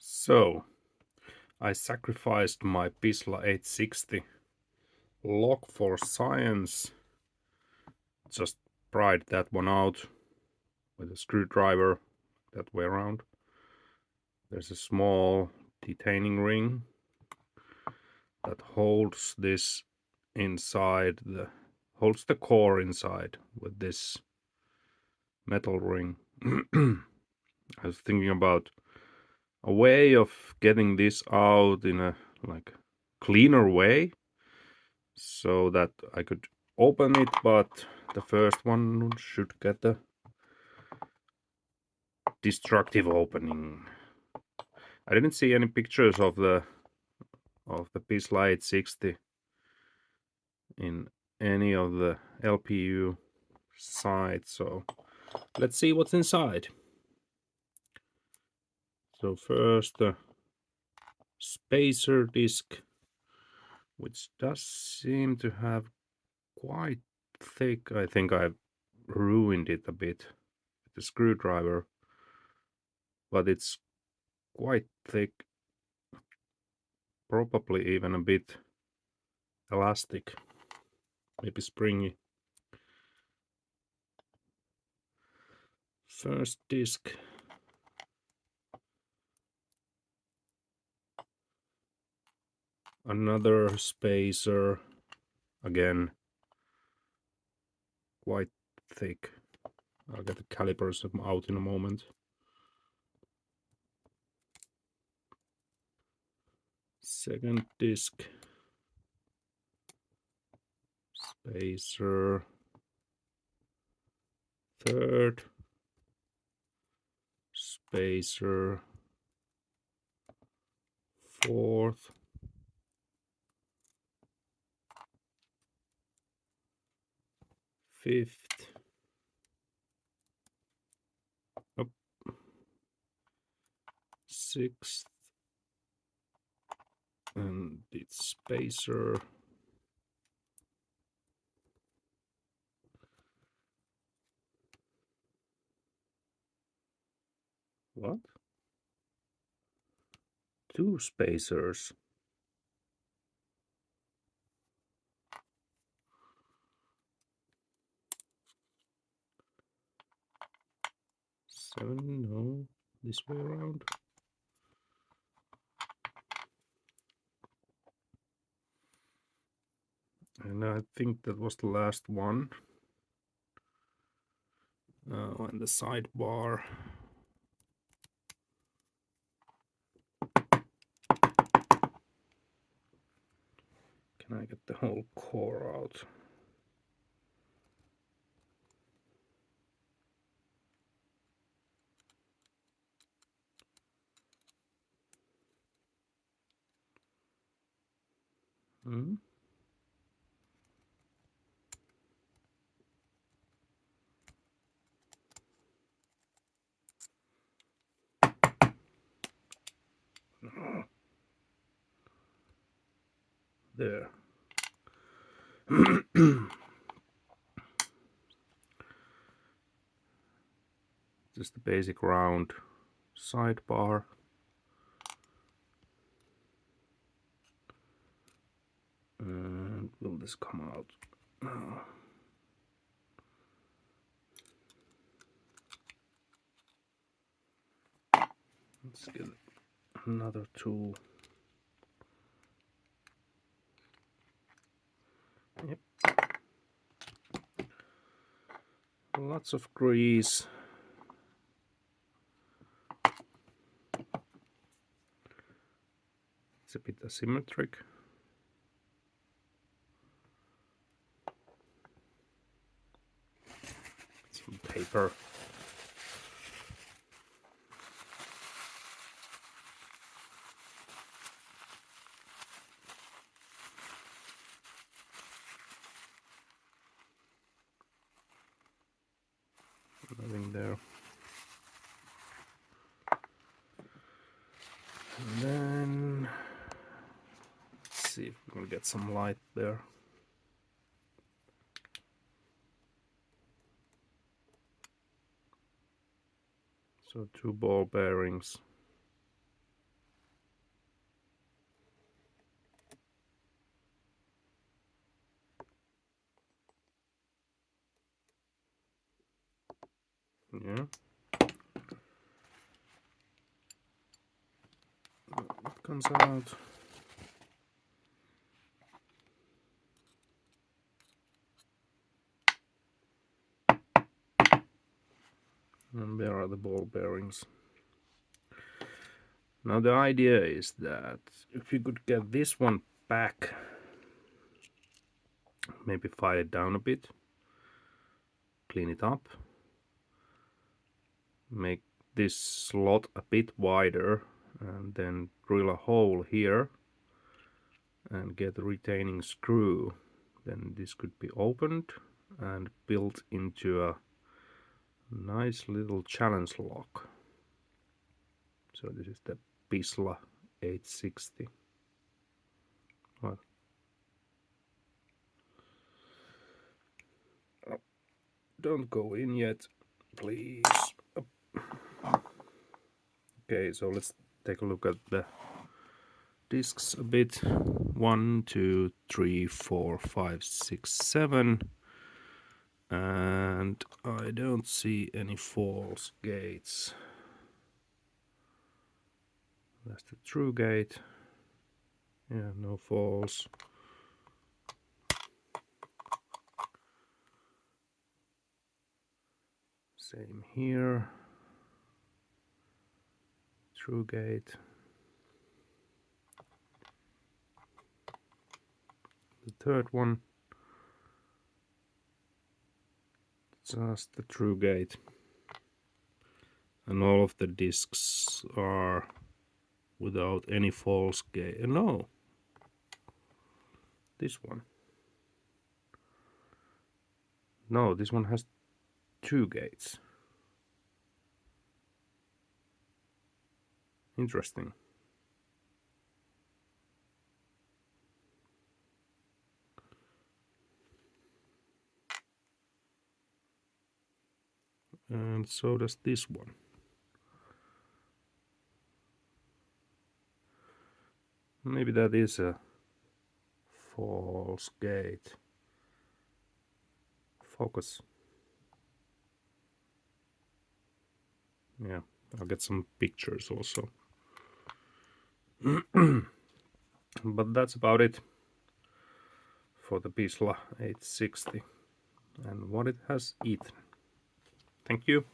So, I sacrificed my Pisla 860 lock for science. Just pried that one out with a screwdriver that way around. There's a small detaining ring that holds this inside, holds the core inside with this metal ring. I was thinking about a way of getting this out in a cleaner way so that I could open it, but the first one should get a destructive opening. I didn't see any pictures of the Pisla 860 in any of the LPU sites, so let's see what's inside. So first the spacer disc, which does seem to have quite thick. I think I've ruined it a bit with the screwdriver, but it's quite thick, probably even a bit elastic, maybe springy. First disc. Another spacer, again quite thick. I'll get the calipers out in a moment. Second disc, spacer. Third spacer. Fourth. Fifth. Up. Sixth. And it's spacer. What? Two spacers. Seven, no, this way around. And I think that was the last one. And the sidebar. Can I get the whole core out? Hmm? There. Just the basic round sidebar. And will this come out? No. Let's get another tool. Yep. Lots of grease. It's a bit asymmetric. Some paper. Nothing there. And then let's see if we can get some light there. So two ball bearings. Yeah. It comes out. And there are the ball bearings. Now the idea is that if you could get this one back, maybe file it down a bit, clean it up, make this slot a bit wider, and then drill a hole here and get a retaining screw, then this could be opened and built into a nice little challenge lock. So this is the Pisla 860. What? Oh, don't go in yet, please. Okay, so let's take a look at the discs a bit. 1, 2, 3, 4, 5, 6, 7. And I don't see any false gates. That's the true gate. Yeah, no false. Same here. True gate. The third one. Just the true gate. And all of the discs are without any false gate. No. This one. No, this one has 2 gates. Interesting. And so does this one. Maybe that is a false gate. Focus. Yeah, I'll get some pictures also. But that's about it for the Pisla 860 and what it has eaten. Thank you.